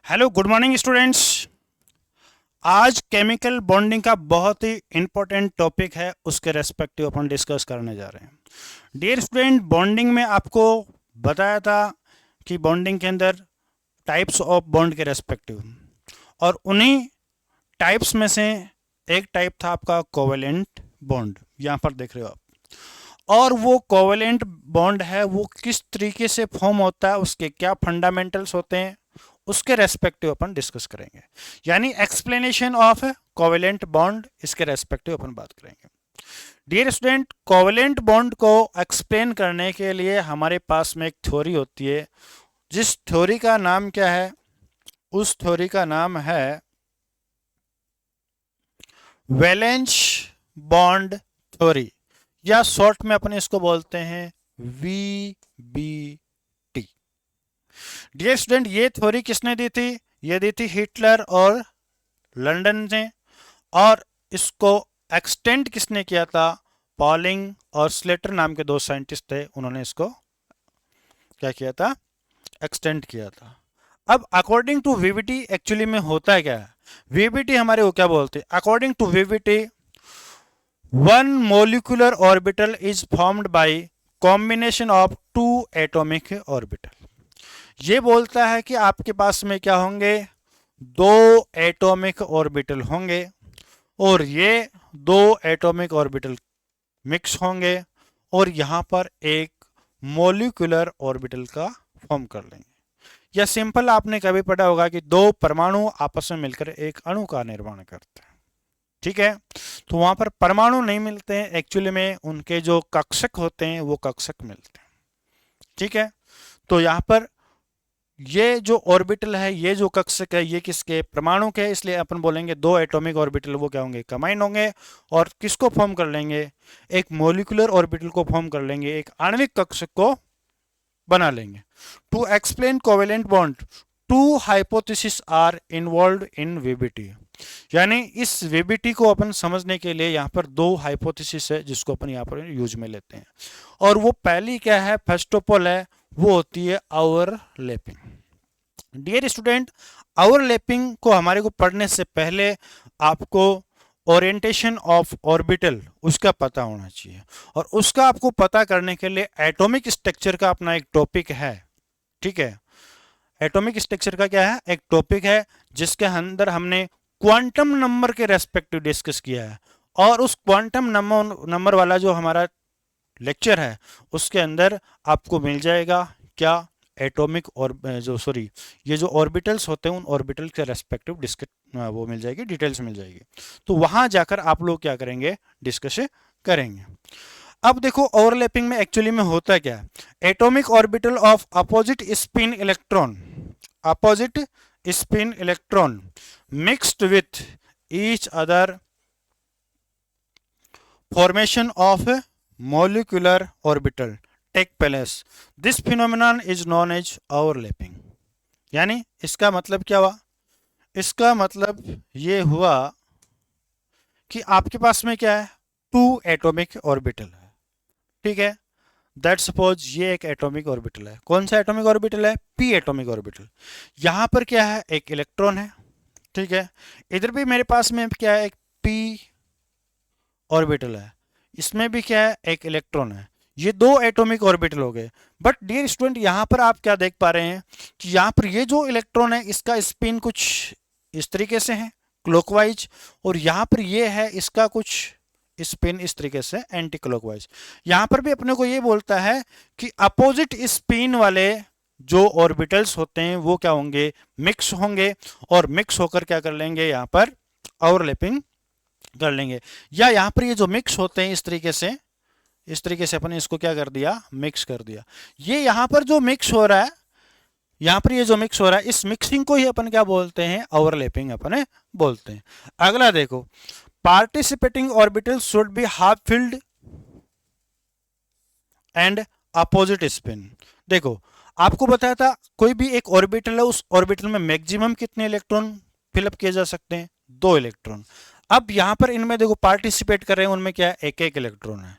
Hello good morning students. आज chemical bonding का बहुत ही इंपॉर्टेंट टॉपिक है, उसके रेस्पेक्टिव अपन डिस्कस करने जा रहे हैं। डियर स्टूडेंट, बॉन्डिंग में आपको बताया था कि बॉन्डिंग के अंदर टाइप्स ऑफ बॉन्ड के रेस्पेक्टिव, और उन्हीं टाइप्स में से एक टाइप था आपका कोवेलेंट बॉन्ड। यहाँ पर देख रहे हो आप, और वो कोवेलेंट बॉन्ड है वो किस तरीके से फॉर्म होता है, उसके क्या फंडामेंटल्स होते हैं, उसके रेस्पेक्टिव अपन डिस्कस करेंगे। यानी एक्सप्लेनेशन ऑफ कोवेलेंट बॉन्ड, इसके रेस्पेक्टिव अपन बात करेंगे। डियर स्टूडेंट, कोवेलेंट बॉन्ड को एक्सप्लेन करने के लिए हमारे पास में एक थ्योरी होती है, जिस थ्योरी का नाम क्या है? उस थ्योरी का नाम है वैलेंस बॉन्ड थ्योरी, या शॉर्ट में अपन इसको बोलते हैं VBT। डियर स्टूडेंट, ये थ्योरी किसने दी थी? ये दी थी हिटलर और लंदन ने, और इसको एक्सटेंड किसने किया था? पॉलिंग और स्लेटर नाम के दो साइंटिस्ट थे, उन्होंने इसको क्या किया था? एक्सटेंड किया था। अब अकॉर्डिंग टू वीबीटी एक्चुअली में होता है क्या है? वीबीटी हमारे को क्या बोलते हैं? According to VBT, one molecular orbital is formed by combination of two atomic orbital. ये बोलता है कि आपके पास में क्या होंगे? दो एटॉमिक ऑर्बिटल होंगे, और ये दो एटॉमिक ऑर्बिटल मिक्स होंगे, और यहां पर एक मोलिकुलर ऑर्बिटल का फॉर्म कर लेंगे। या सिंपल आपने कभी पढ़ा होगा कि दो परमाणु आपस में मिलकर एक अणु का निर्माण करते हैं। ठीक है, तो वहां पर परमाणु नहीं मिलते हैं, एक्चुअली में उनके जो कक्षक होते हैं वो कक्षक मिलते हैं। ठीक है, तो यहां पर ये जो ऑर्बिटल है, ये जो कक्षक है, ये किसके? परमाणु के, इसलिए अपन बोलेंगे दो एटॉमिक ऑर्बिटल वो क्या होंगे? कंबाइन होंगे, और किसको फॉर्म कर लेंगे? एक मोलिकुलर ऑर्बिटल को फॉर्म कर लेंगे, एक आणविक कक्षक को बना लेंगे। To explain covalent bond, two hypothesis are involve in VBT. यानी इस वीबीटी को अपन समझने के लिए यहाँ पर दो हाइपोथेसिस है, जिसको अपन यहाँ पर यूज में लेते हैं। और वो पहली क्या है? फर्स्ट ऑफ ऑल है, वो होती है ओवरलैपिंग। डियर स्टूडेंट, ओवरलैपिंग को हमारे को पढ़ने से पहले आपको ओरिएंटेशन ऑफ ऑर्बिटल उसका पता होना चाहिए, और उसका आपको पता करने के लिए एटॉमिक स्ट्रक्चर का अपना एक टॉपिक है। ठीक है, एटॉमिक स्ट्रक्चर का क्या है? एक टॉपिक है, जिसके अंदर हमने क्वांटम नंबर के रेस्पेक्टिव डिस्कस किया है, और उस क्वांटम नंबर वाला जो हमारा लेक्चर है, उसके अंदर आपको मिल जाएगा क्या? एटॉमिक, और जो सॉरी ये जो ऑर्बिटल्स होते हैं, उन ऑर्बिटल के रेस्पेक्टिव डिस्कस वो मिल जाएगी, डिटेल्स मिल जाएगी। तो वहां जाकर आप लोग क्या करेंगे? डिस्कस करेंगे। अब देखो, ओवरलैपिंग में एक्चुअली में होता क्या है? Atomic orbital of opposite spin electron mixed with each other formation of a molecular orbital take place. This phenomenon is known as overlapping. यानी इसका मतलब क्या हुआ? इसका मतलब ये हुआ कि आपके पास में क्या है? टू एटॉमिक ऑर्बिटल है। ठीक है, दैट सपोज ये एक एटॉमिक ऑर्बिटल है। कौन सा एटॉमिक ऑर्बिटल है? P atomic orbital. यहां पर क्या है? एक इलेक्ट्रॉन है। ठीक है, इधर भी मेरे पास में क्या है? एक पी ऑर्बिटल है। इसमें भी क्या है? एक इलेक्ट्रॉन है। ये दो एटॉमिक ऑर्बिटल हो गए। बट डियर स्टूडेंट, यहां पर आप क्या देख पा रहे हैं कि यहां पर ये जो इलेक्ट्रॉन है, इसका स्पिन कुछ इस तरीके से है, क्लॉकवाइज, और यहां पर ये है, इसका कुछ स्पिन इस तरीके से एंटी क्लॉकवाइज। यहां पर भी अपने को ये बोलता है कि अपोजिट स्पिन वाले जो ऑर्बिटल्स होते हैं वो क्या होंगे? मिक्स होंगे, और मिक्स होकर क्या कर लेंगे? यहां पर ओवरलैपिंग कर लेंगे। या यहां पर ये जो मिक्स होते हैं इस तरीके से अपने इसको क्या कर दिया? मिक्स कर दिया। ये यहां पर जो मिक्स हो रहा है, यहां पर ये जो मिक्स हो रहा है, इस मिक्सिंग को ही अपन क्या बोलते हैं? ओवरलैपिंग अपने बोलते हैं। अगला देखो, participating orbital should be half filled and opposite spin. देखो, आपको बताया था कोई भी एक ऑर्बिटल है, उस ऑर्बिटल में मैक्सिमम कितने इलेक्ट्रॉन फिलअप किए जा सकते हैं? दो इलेक्ट्रॉन। अब यहां पर इनमें देखो पार्टिसिपेट कर रहे हैं, उनमें क्या है? एक एक इलेक्ट्रॉन है।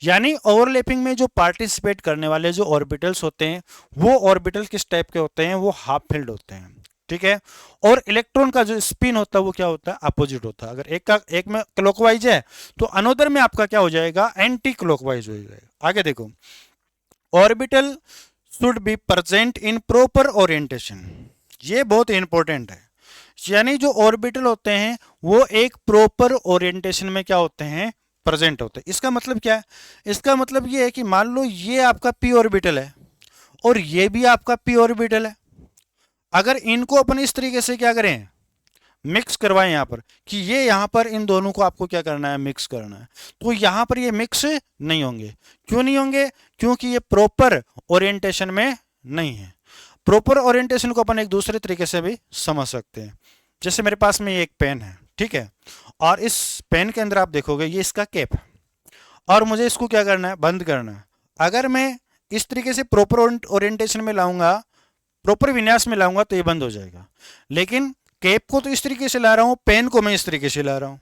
यानी ओवरलैपिंग में जो पार्टिसिपेट करने वाले जो ऑर्बिटल्स होते हैं, वो ऑर्बिटल किस टाइप के होते हैं? वो हाफ फिल्ड होते हैं। ठीक है। और इलेक्ट्रॉन का जो स्पिन होता है वो क्या होता है, अपोजिट होता है। अगर एक में क्लॉकवाइज है तो अनोदर में आपका क्या हो जाएगा, एंटी क्लॉकवाइज हो जाएगा। आगे देखो, orbital should be present in proper orientation, ये बहुत इंपॉर्टेंट है। यानी जो ऑर्बिटल होते हैं वो एक प्रॉपर ओरिएंटेशन में क्या होते हैं, प्रेजेंट होते हैं। इसका मतलब क्या है, इसका मतलब ये है कि मान लो ये आपका पी ऑर्बिटल है और ये भी आपका पी ऑर्बिटल है। अगर इनको अपन इस तरीके से क्या करें, मिक्स करवाएं यहां पर, कि ये यहां पर इन दोनों को आपको क्या करना है, मिक्स करना है, तो यहां पर ये मिक्स नहीं होंगे। क्यों नहीं होंगे, क्योंकि ये प्रॉपर ओरिएंटेशन में नहीं है। प्रॉपर ओरिएंटेशन को अपन एक दूसरे तरीके से भी समझ सकते हैं। जैसे मेरे पास में ये एक पेन है, ठीक है, और इस पेन के अंदर आप देखोगे ये इसका कैप है और मुझे इसको क्या करना है, बंद करना है। अगर मैं इस तरीके से प्रॉपर ओरिएंटेशन में लाऊंगा, प्रॉपर विन्यास में लाऊंगा तो ये बंद हो जाएगा। लेकिन कैप को तो इस तरीके से ला रहा हूं, पेन को मैं इस तरीके से ला रहा हूं,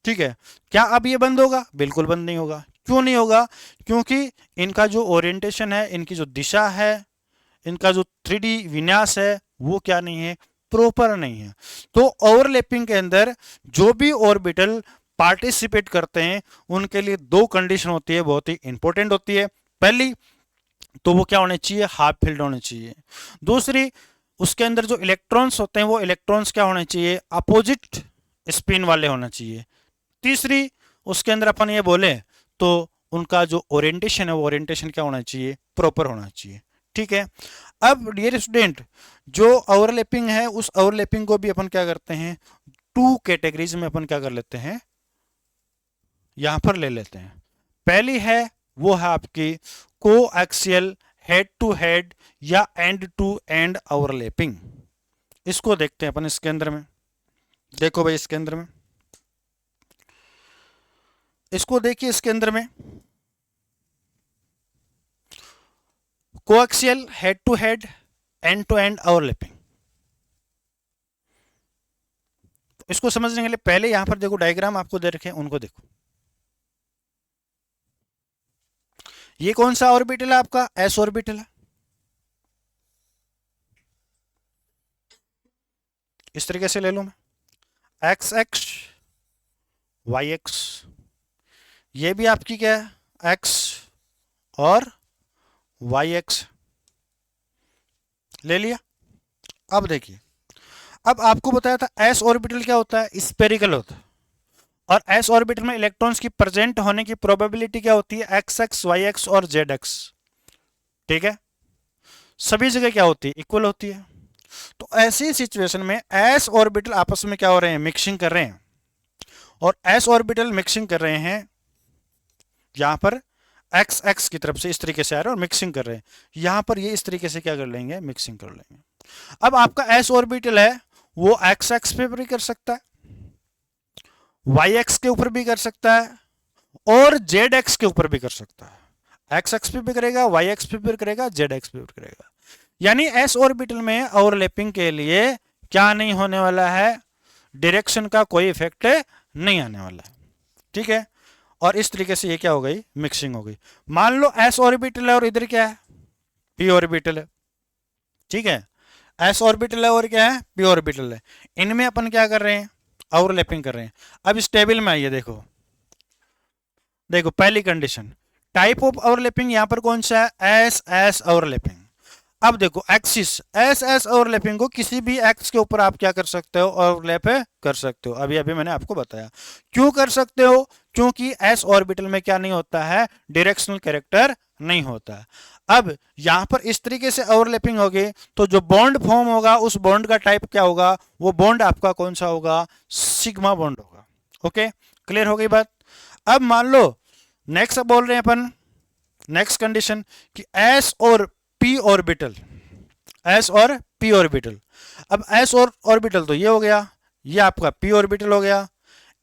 ठीक है। क्या अब ये बंद होगा, बिल्कुल बंद नहीं होगा। क्यों नहीं होगा, क्योंकि इनका जो ओरिएंटेशन है, इनकी जो दिशा है, इनका जो 3D विन्यास है वो क्या नहीं है, प्रॉपर नहीं है। तो ओवरलैपिंग के अंदर जो भी ऑर्बिटल पार्टिसिपेट करते हैं उनके लिए दो कंडीशन होती है, बहुत ही इंपॉर्टेंट होती है। पहली तो वो क्या होने चाहिए, हाफ फिल्ड होने चाहिए। दूसरी, उसके अंदर जो इलेक्ट्रॉन्स होते हैं वो इलेक्ट्रॉन्स क्या होने चाहिए, अपोजिट स्पिन वाले होना चाहिए। तीसरी, उसके अंदर अपन ये बोले तो उनका जो ओरिएंटेशन है वो ओरिएंटेशन क्या होना चाहिए, प्रॉपर होना चाहिए। ठीक है। अब डियर स्टूडेंट, जो ओवरलैपिंग है उस ओवरलैपिंग को भी अपन क्या करते हैं, टू कैटेगरीज में अपन क्या कर लेते हैं, यहां पर ले लेते हैं। पहली है वो है आपकी कोएक्सियल हेड टू हेड या एंड टू एंड ओवरलैपिंग। इसको देखते हैं अपन इसके अंदर में। देखो भाई इसके अंदर में, इसको देखिए इसके अंदर में, coaxial head to head end to end overlapping. इसको समझने के लिए पहले यहां पर देखो डायग्राम आपको दे रखे हैं, उनको देखो। ये कौन सा ऑर्बिटल है आपका, एस ऑर्बिटल है। इस तरीके से ले लूं मैं, एक्स एक्स वाई एक्स, ये भी आपकी क्या है, एक्स और वाई एक्स ले लिया। अब देखिए, अब आपको बताया था एस ऑर्बिटल क्या होता है, स्पेरिकल होता है। और एस ऑर्बिटल में इलेक्ट्रॉन्स की प्रेजेंट होने की प्रोबेबिलिटी क्या होती है, एक्स एक्स वाई एक्स और जेड एक्स। ठीक है, सभी जगह क्या होती है, इक्वल होती है। तो ऐसी सिचुएशन में एस ऑर्बिटल आपस में क्या हो रहे हैं, मिक्सिंग कर रहे हैं। और एस ऑर्बिटल मिक्सिंग कर रहे हैं, यहां पर एक्स एक्स की तरफ से इस तरीके से आ रहे हैं और मिक्सिंग कर रहे हैं। यहां पर ये इस तरीके से क्या कर लेंगे, मिक्सिंग कर लेंगे। अब आपका एस ऑर्बिटल है वो एक्स एक्स पे भी कर सकता है, वाई एक्स के ऊपर भी कर सकता है और जेड एक्स के ऊपर भी कर सकता है। एक्स एक्स पे भी करेगा, वाई एक्स पे भी करेगा, जेड एक्स पे भी करेगा। यानी एस ऑर्बिटल में ओवरलैपिंग के लिए क्या नहीं होने वाला है, डायरेक्शन का कोई इफेक्ट नहीं आने वाला है। ठीक है, और इस तरीके से ये क्या हो गई, मिक्सिंग हो गई। मान लो एस ऑर्बिटल है और इधर क्या है, पी ऑर्बिटल है। ठीक है, एस ऑर्बिटल है और क्या है, पी ऑर्बिटल है। इनमें अपन क्या कर रहे हैं, ओवरलैपिंग कर रहे हैं। अब इस टेबल में आइए, देखो देखो पहली कंडीशन, टाइप ऑफ ओवरलैपिंग यहां पर कौन सा है, एस एस ओवरलैपिंग। अब देखो एक्सिस, एस एस ओवरलैपिंग को किसी भी एक्स के ऊपर आप क्या कर सकते हो, ओवरलैप कर सकते हो। अभी अभी मैंने आपको बताया क्यों कर सकते हो, क्योंकि एस ऑर्बिटल में क्या नहीं होता है, डायरेक्शनल कैरेक्टर नहीं होता है। अब यहां पर इस तरीके से ओवरलैपिंग होगी तो जो बॉन्ड फॉर्म होगा उस बॉन्ड का टाइप क्या होगा, वो बॉन्ड आपका कौन सा होगा, सिग्मा बॉन्ड होगा। ओके, क्लियर हो गई बात। अब मान लो नेक्स्ट बोल रहे हैं अपन, नेक्स्ट कंडीशन कि एस और पी ऑर्बिटल, एस और पी ऑर्बिटल। अब एस और ऑर्बिटल तो ये हो गया, ये आपका पी ऑर्बिटल हो गया।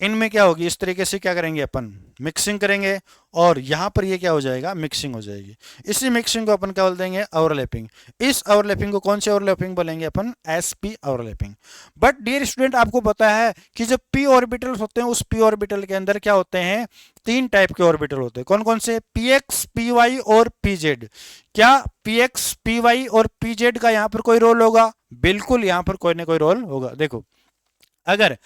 इनमें क्या होगी, इस तरीके से क्या करेंगे अपन, मिक्सिंग करेंगे, और यहां पर ये क्या हो जाएगा, मिक्सिंग हो जाएगी। इसी मिक्सिंग को अपन क्या बोल देंगे, ओवरलैपिंग। इस ओवरलैपिंग को कौन से ओवरलैपिंग बोलेंगे अपन, SP overlapping. But dear student, आपको पता है कि जो पी ऑर्बिटल्स होते हैं, उस पी ऑर्बिटल के अंदर क्या होते हैं, तीन टाइप के ऑर्बिटल होते हैं। कौन कौन से, पी एक्स, पी वाई और पी जेड। क्या पी एक्स, पी वाई और पी जेड का यहां पर कोई रोल होगा, बिल्कुल यहां पर कोई ना कोई रोल होगा। देखो, अगर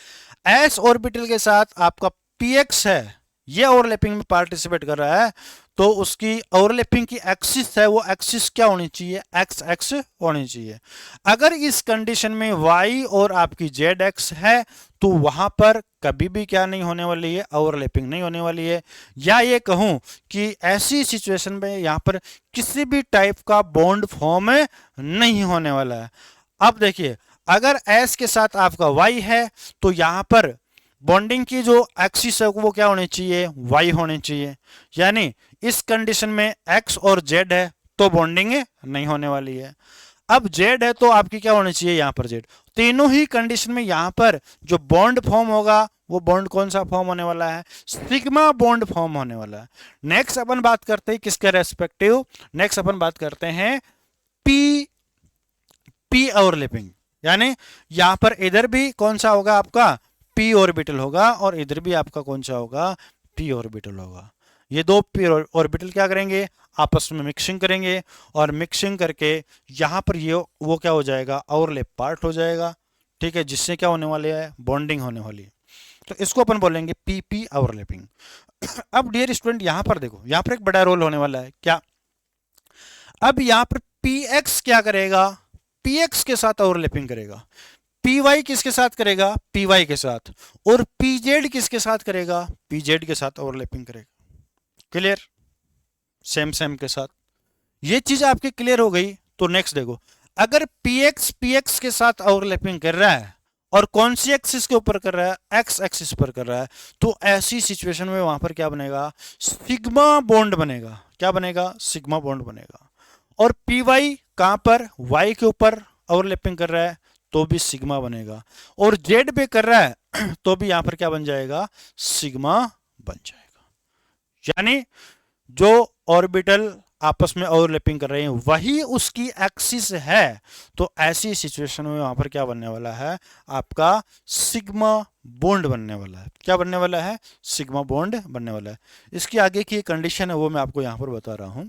एस ऑर्बिटल के साथ आपका px है, ये ओवरलैपिंग में पार्टिसिपेट कर रहा है, तो उसकी ओवरलैपिंग की एक्सिस है, वो एक्सिस क्या होनी चाहिए, एक्स एक्स होनी चाहिए। अगर इस कंडीशन में y और आपकी जेड एक्स है, तो वहां पर कभी भी क्या नहीं होने वाली है, ओवरलैपिंग नहीं होने वाली है। या ये कहूं कि ऐसी सिचुएशन में यहां पर किसी भी टाइप का बॉन्ड फॉर्म नहीं होने वाला है। अब देखिए, अगर s के साथ आपका y है, तो यहां पर बॉन्डिंग की जो एक्सिस है वो क्या होनी चाहिए, y होनी चाहिए। यानी इस कंडीशन में x और z है, तो बॉन्डिंग नहीं होने वाली है। अब z है, तो आपकी क्या होनी चाहिए, यहां पर z। तीनों ही कंडीशन में यहां पर जो बॉन्ड फॉर्म होगा, वो बॉन्ड कौन सा फॉर्म होने वाला है, सिग्मा बॉन्ड फॉर्म होने वाला है। नेक्स्ट अपन बात करते हैं किसके रेस्पेक्टिव, नेक्स्ट अपन बात करते हैं पी पी ओवरलैपिंग। यानी यहां पर इधर भी कौन सा होगा आपका, पी ऑर्बिटल होगा, और इधर भी आपका कौन सा होगा, पी ऑर्बिटल होगा। ये दो पी ऑर्बिटल क्या करेंगे, आपस में मिक्सिंग करेंगे, और मिक्सिंग करके यहां पर ये वो क्या हो जाएगा, ओवरलैप पार्ट हो जाएगा। ठीक है, जिससे क्या होने वाले है, बॉन्डिंग होने वाली है। तो इसको अपन बोलेंगे पी पी ओवरलैपिंग। अब डियर स्टूडेंट, यहां पर देखो, यहां पर एक बड़ा रोल होने वाला है क्या। अब यहां पर पी एक्स क्या करेगा, पी एक्स के साथ ओवरलैपिंग करेगा। पी वाई किसके साथ करेगा, पी वाई के साथ। और पी जेड किसके साथ करेगा, पी जेड के साथ ओवरलैपिंग करेगा। क्लियर, सेम सेम के साथ। ये चीज आपकी क्लियर हो गई। तो नेक्स्ट देखो, अगर पी एक्स के साथ ओवरलैपिंग कर रहा है, और कौन सी एक्सिस के ऊपर कर रहा है, एक्स एक्सिस पर कर रहा है, तो ऐसी सिचुएशन में वहां पर क्या बनेगा, सिग्मा बॉन्ड बनेगा। क्या बनेगा, सिग्मा बॉन्ड बनेगा। और पी वाई कहां पर, वाई के ऊपर ओवरलैपिंग कर रहा है, तो भी सिग्मा बनेगा। और जेड पे कर रहा है तो भी यहां पर क्या बन जाएगा, सिग्मा बन जाएगा। यानी जो ऑर्बिटल आपस में ओवरलैपिंग कर रहे हैं वही उसकी एक्सिस है, तो ऐसी सिचुएशन में वहां पर क्या बनने वाला है, आपका सिग्मा बॉन्ड बनने वाला है। क्या बनने वाला है, सिग्मा बॉन्ड बनने वाला है। इसकी आगे की कंडीशन है वो मैं आपको यहां पर बता रहा हूं।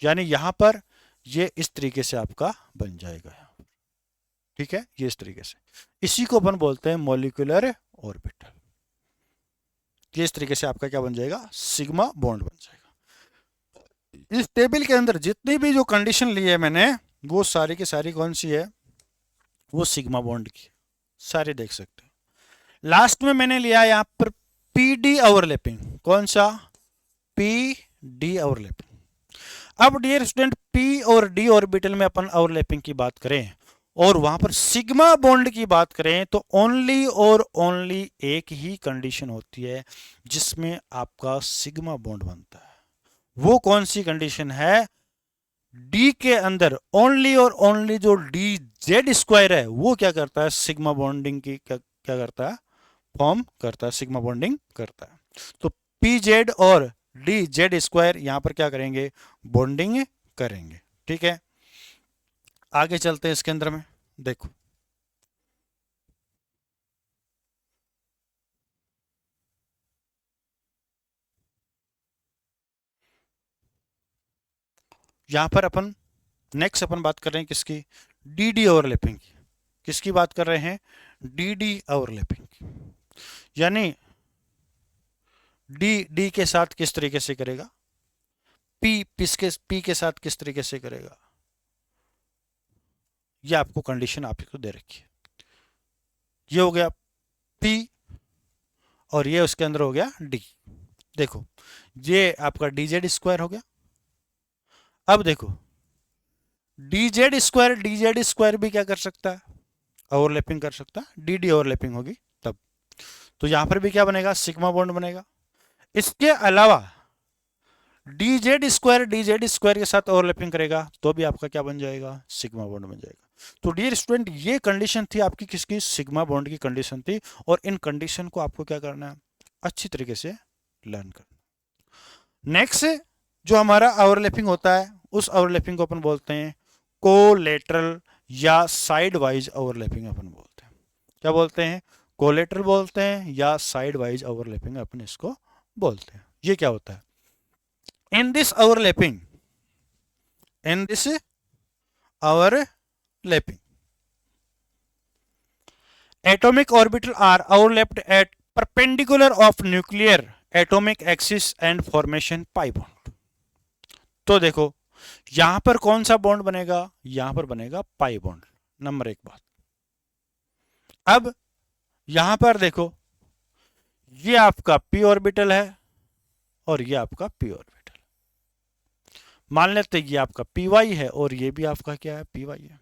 यानी यहां पर ये इस तरीके से आपका बन जाएगा। ठीक है, ये इस तरीके से, इसी को अपन बोलते हैं मॉलिक्यूलर ऑर्बिटल। ये इस तरीके से आपका क्या बन जाएगा, सिग्मा बॉन्ड बन जाएगा। इस टेबल के अंदर जितनी भी जो कंडीशन ली है मैंने, वो सारी की सारी कौन सी है, वो सिग्मा बॉन्ड की, सारे देख सकते हैं। लास्ट में मैंने लिया यहां पर पी डी ओवरलैपिंग। कौन सा, पी डी ओवरलैपिंग। अब डियर स्टूडेंट, पी और डी ऑर्बिटल में अपन ओवरलैपिंग की बात करें, और वहां पर सिग्मा बॉन्ड की बात करें, तो ओनली और ओनली एक ही कंडीशन होती है जिसमें आपका सिग्मा बॉन्ड बनता है। वो कौन सी कंडीशन है, डी के अंदर ओनली और ओनली जो डी जेड स्क्वायर है, वो क्या करता है, सिग्मा बॉन्डिंग की क्या करता है, फॉर्म करता है, सिग्मा बॉन्डिंग करता है। तो पी जेड और डी जेड स्क्वायर यहां पर क्या करेंगे, बॉन्डिंग करेंगे। ठीक है, आगे चलते हैं इसके अंदर में। देखो, यहां पर अपन नेक्स्ट अपन बात कर रहे हैं किसकी, डी डी ओवरलैपिंग की। किसकी बात कर रहे हैं, डी डी ओवरलैपिंग की। यानी डी डी के साथ किस तरीके से करेगा, पी के साथ किस तरीके से करेगा, ये आपको कंडीशन आपको दे रखी है। ये हो गया पी, और ये उसके अंदर हो गया डी। देखो, ये आपका डी जेड स्क्वायर हो गया। अब देखो, डी जेड स्क्वायर भी क्या कर सकता है, ओवरलैपिंग कर सकता है, डी डी ओवरलैपिंग होगी तब। तो यहां पर भी क्या बनेगा, सिग्मा बॉन्ड बनेगा। इसके अलावा डी जेड स्क्वायर के साथ ओवरलैपिंग करेगा, तो भी आपका क्या बन जाएगा, सिग्मा बॉन्ड बन जाएगा। तो डियर स्टूडेंट ये कंडीशन थी आपकी किसकी, सिग्मा बॉन्ड की कंडीशन थी, और इन कंडीशन को आपको क्या करना है, अच्छी तरीके से लर्न करना। नेक्स्ट जो हमारा ओवरलैपिंग होता है, उस ओवरलैपिंग को अपन बोलते हैं कोलेटरल या साइड वाइज ओवरलैपिंग अपन बोलते हैं। क्या बोलते हैं, कोलेटरल बोलते हैं या साइड वाइज ओवरलैपिंग अपन इसको बोलते हैं। ये क्या होता है, in this overlapping, in this overlapping atomic orbital are overlapped at perpendicular of nuclear atomic axis and formation pi bond। तो देखो यहां पर कौन सा बॉन्ड बनेगा, यहां पर बनेगा पाई बॉन्ड, नंबर एक बात। अब यहां पर देखो ये आपका p ऑर्बिटल है और ये आपका p ऑर्बिटल, मान लेते ये आपका py है और ये भी आपका क्या है, py है,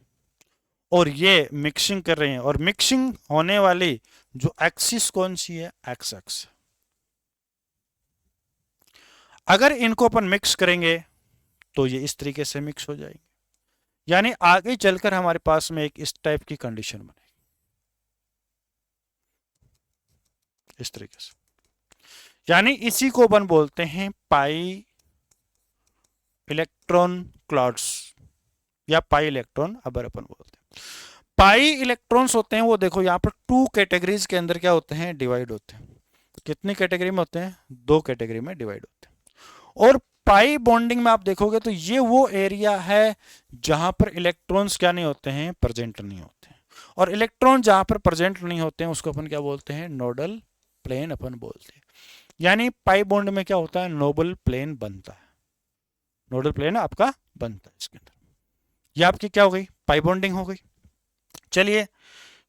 और ये मिक्सिंग कर रहे हैं, और मिक्सिंग होने वाली जो एक्सिस कौन सी है, एक्स एक्स। अगर इनको अपन मिक्स करेंगे तो ये इस तरीके से मिक्स हो जाएंगे, यानी आगे चलकर हमारे पास में एक इस टाइप की कंडीशन बनेगी, इस तरीके से, यानी इसी को अपन बोलते हैं पाई इलेक्ट्रॉन क्लाउड्स या पाई इलेक्ट्रॉन अबर अपन बोलते हैं। पाई इलेक्ट्रॉन्स होते हैं वो देखो यहाँ पर टू कैटेगरीज के अंदर क्या होते हैं, डिवाइड होते हैं। कितनी कैटेगरी में होते हैं, दो कैटेगरी में डिवाइड होते हैं। और पाई बॉन्डिंग में आप देखोगे तो ये वो एरिया है जहां पर इलेक्ट्रॉन्स क्या नहीं होते हैं, प्रेजेंट नहीं होते हैं, और इलेक्ट्रॉन जहां पर प्रेजेंट नहीं होते हैं उसको अपन क्या बोलते हैं, नोडल प्लेन अपन बोलते हैं। यानी पाई बॉन्ड में क्या होता है, नोबल प्लेन बनता है, नोडल प्लेन आपका बनता है इसके अंदर। ये आपकी क्या हो गई, पाई बॉन्डिंग हो गई। चलिए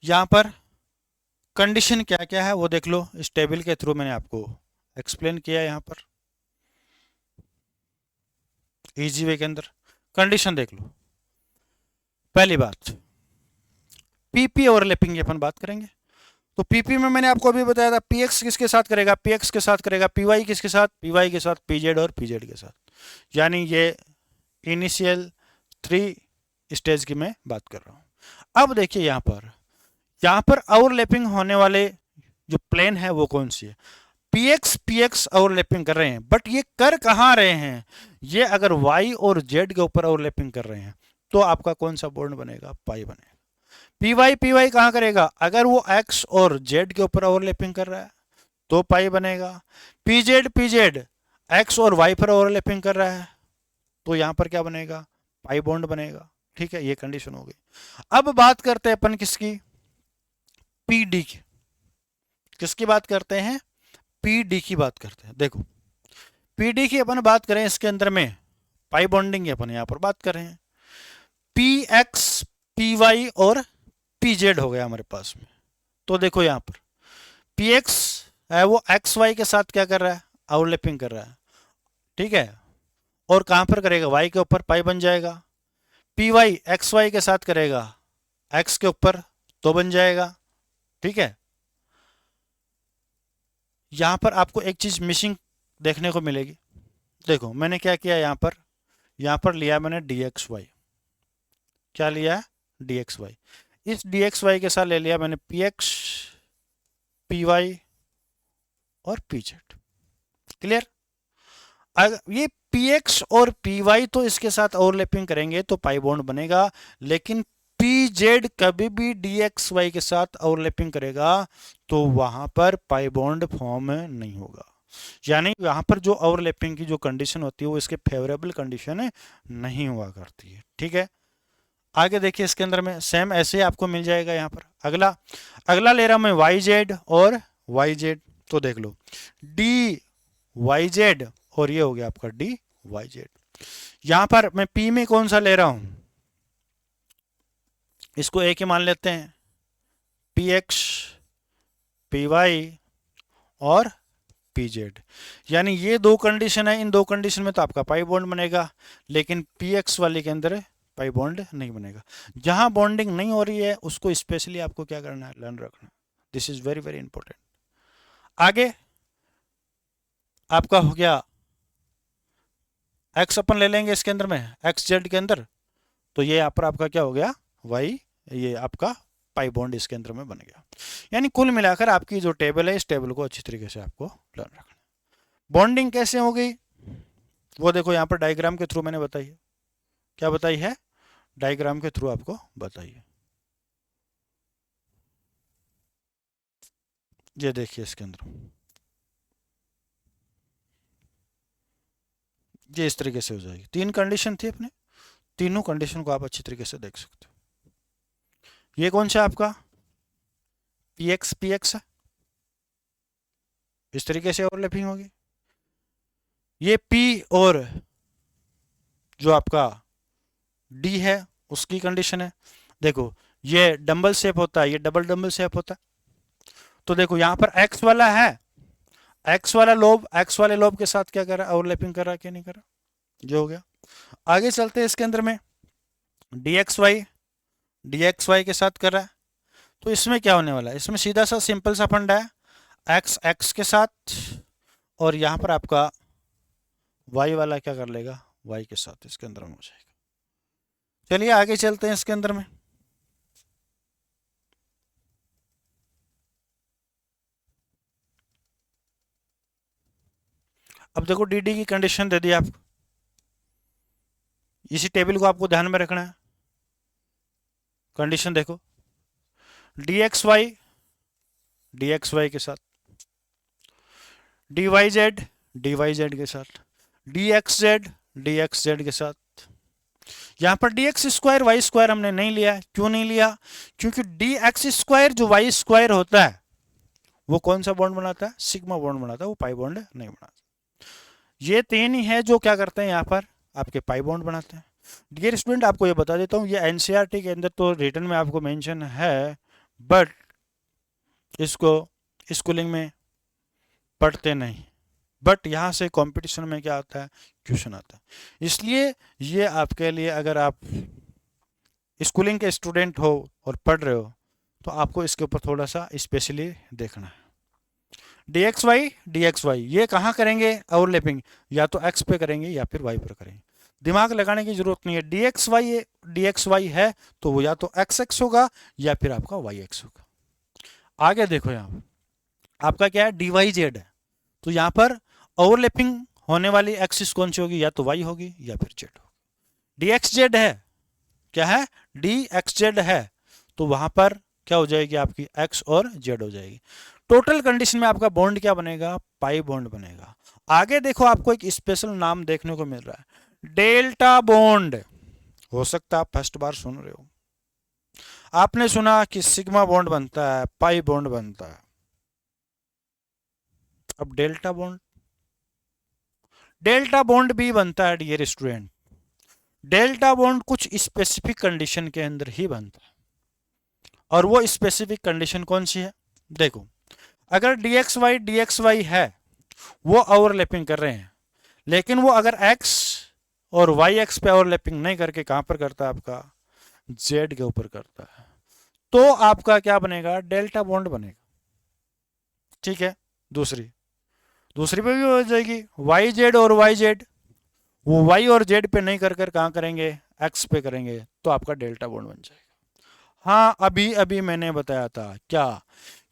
यहां पर कंडीशन क्या क्या है वो देख लो, इस टेबल के थ्रू मैंने आपको एक्सप्लेन किया। यहां पर इजी वे के अंदर कंडीशन देख लो। पहली बात पीपी ओवरलैपिंग की अपन बात करेंगे, तो पीपी में मैंने आपको अभी बताया था पीएक्स किसके साथ करेगा, पीएक्स के साथ करेगा, पीवाई किसके साथ, पीवाई के साथ, पीजेड और पीजेड के साथ, यानी ये इनिशियल 3 स्टेज की मैं बात कर रहा हूं। अब देखिए यहां पर ओवरलैपिंग होने वाले जो प्लेन है वो कौन सी है, पीएक्स पीएक्स ओवरलैपिंग कर रहे हैं, बट ये कर कहां रहे हैं, ये अगर वाई और जेड के ऊपर ओवरलैपिंग कर रहे हैं तो आपका कौन सा बॉन्ड बनेगा, पाई बनेगा। पीवाई पीवाई कहां करेगा, अगर वो एक्स और जेड के ऊपर ओवरलैपिंग कर रहा है तो पाई बनेगा। पीजेड पीजेड एक्स और वाई पर ओवरलैपिंग कर रहा है तो यहां पर क्या बनेगा, पाई बॉन्ड बनेगा। ठीक है, ये कंडीशन हो गई। अब बात करते हैं अपन किसकी, पीडी की। किसकी बात करते हैं, पीडी की बात करते हैं। देखो पीडी की अपन बात करें, इसके अंदर में पाई बॉन्डिंग अपन यहां पर बात कर रहे हैं, पी एक्स पी वाई और पी जेड हो गया हमारे पास में। तो देखो यहां पर पी एक्स है वो एक्स वाई के साथ क्या कर रहा है, ओवरलैपिंग कर रहा है। ठीक है, और कहां पर करेगा, वाई के ऊपर पाई बन जाएगा। पी वाई एक्स वाई के साथ करेगा एक्स के ऊपर तो बन जाएगा। ठीक है, यहां पर आपको एक चीज मिसिंग देखने को मिलेगी। देखो मैंने क्या किया, यहां पर लिया मैंने dx y, क्या लिया है, dx y। इस dx y के साथ ले लिया मैंने px py और pz। क्लियर, अगर ये px और py तो इसके साथ ओवरलैपिंग करेंगे तो पाई बॉन्ड बनेगा, लेकिन pz कभी भी dxy के साथ ओवरलैपिंग करेगा तो वहां पर पाई बॉन्ड फॉर्म नहीं होगा। यानी यहां पर जो ओवरलैपिंग की जो कंडीशन होती है वो इसके फेवरेबल कंडीशन नहीं हुआ करती है। ठीक है, आगे देखिए इसके अंदर में सेम ऐसे आपको मिल जाएगा। यहां पर अगला ले रहा हूं मैं वाई जेड और वाई जेड, तो देख लो डी वाई जेड और ये हो गया आपका डी वाई जेड। यहां पर मैं पी में कौन सा ले रहा हूं, इसको एक ही मान लेते हैं, पी एक्स पी वाई और पी जेड, यानी ये दो कंडीशन है। इन दो कंडीशन में तो आपका पाई बॉन्ड बनेगा, लेकिन पी एक्स वाले के अंदर पाई बॉन्ड नहीं बनेगा। जहां बॉन्डिंग नहीं हो रही है उसको स्पेशली आपको क्या करना है, लर्न रखना। This is very very important. आगे आपका हो गया एक्स अपन ले लेंगे इसके अंदर में, एक्स जेड के अंदर, तो ये यहाँ पर आपका क्या हो गया, वाई, ये आपका पाई बॉन्ड इसके अंदर में बन गया। यानी कुल मिलाकर आपकी जो टेबल है, इस टेबल को अच्छी तरीके से आपको लर्न रखना। बॉन्डिंग कैसे हो गई वो देखो यहाँ पर डायग्राम के थ्रू मैंने बताई है। क्या बताई है? डायग्राम के थ्रू आपको बताई है। ये देखिए इसके अंदर ये इस तरीके से हो जाएगी। 3 कंडीशन थी अपने, तीनों कंडीशन को आप अच्छी तरीके से देख सकते हो। ये कौन सा आपका पीएक्स पीएक्स है, इस तरीके से ओवरलैपिंग होगी। ये पी और जो आपका डी है उसकी कंडीशन है। देखो ये डंबल शेप होता है, ये डबल डंबल शेप होता है। तो देखो यहाँ पर एक्स वाला है, एक्स वाला लोब एक्स वाले लोब के साथ क्या कर रहा है, ओवरलैपिंग कर रहा है क्या नहीं कर रहा, जो हो गया। आगे चलते हैं इसके अंदर में, डी एक्स वाई के साथ कर रहा है। तो इसमें क्या होने वाला है, इसमें सीधा सा सिंपल सा फंडा है, एक्स एक्स के साथ और यहाँ पर आपका वाई वाला क्या कर लेगा, वाई के साथ इसके अंदर में हो जाएगा। चलिए आगे चलते हैं इसके अंदर में। अब देखो डी डी की कंडीशन दे दी आपको, इसी टेबल को आपको ध्यान में रखना है। कंडीशन देखो, डी एक्स वाई के साथ, डी वाई जेड के साथ, डी एक्स जेड के साथ। यहां पर D X square Y square हमने नहीं लिया। क्यों नहीं लिया? क्योंकि डी एक्स स्क्वायर जो वाई स्क्वायर होता है वो कौन सा बॉन्ड बनाता है, सिग्मा बॉन्ड बनाता है, वो पाई बॉन्ड नहीं बनाता। ये 3 ही है जो क्या करते हैं यहाँ पर आपके पाई बॉन्ड बनाते हैं। डियर स्टूडेंट आपको ये बता देता हूँ, ये एनसीईआरटी के अंदर तो रिटर्न में आपको मेंशन है, बट इसको स्कूलिंग में पढ़ते नहीं, बट यहाँ से कंपटीशन में क्या आता है, क्वेश्चन आता है। इसलिए ये आपके लिए, अगर आप स्कूलिंग के स्टूडेंट हो और पढ़ रहे हो तो आपको इसके ऊपर थोड़ा सा स्पेशली देखना है। डी एक्स वाई ये कहाँ करेंगे ओवरलैपिंग, या तो एक्स पे करेंगे या फिर वाई पर करेंगे। दिमाग लगाने की जरूरत नहीं है। डी एक्स वाई है तो वो या तो एक्स एक्स होगा या फिर आपका वाई एक्स होगा। आगे देखो यहाँ आपका क्या है, डी वाई जेड है, तो यहाँ पर ओवरलैपिंग होने वाली एक्सिस कौन सी होगी, या तो वाई होगी या फिर जेड होगी। डी एक्स जेड है, क्या है, डी एक्स जेड है, तो वहां पर क्या हो जाएगी आपकी एक्स और जेड हो जाएगी। टोटल कंडीशन में आपका बॉन्ड क्या बनेगा, पाई बॉन्ड बनेगा। आगे देखो आपको एक स्पेशल नाम देखने को मिल रहा है, डेल्टा बॉन्ड। हो सकता है आप फर्स्ट बार सुन रहे हो, आपने सुना कि सिग्मा बॉन्ड बनता है, पाई बॉन्ड बनता है। अब डेल्टा बॉन्ड भी बनता है डियर स्टूडेंट। डेल्टा बॉन्ड कुछ स्पेसिफिक कंडीशन के अंदर ही बनता है, और वो स्पेसिफिक कंडीशन कौन सी है, देखो अगर डी एक्स वाई है वो ओवरलैपिंग कर रहे हैं, लेकिन वो अगर एक्स और वाई एक्स पे ओवरलैपिंग नहीं करके कहां पर करता है, आपका जेड के ऊपर करता है, तो आपका क्या बनेगा, डेल्टा बॉन्ड बनेगा। ठीक है, दूसरी पे भी हो जाएगी, वाई जेड और वाई जेड, वो वाई और जेड पे नहीं कर कहां करेंगे, एक्स पे करेंगे, तो आपका डेल्टा बॉन्ड बन जाएगा। हाँ अभी अभी मैंने बताया था क्या,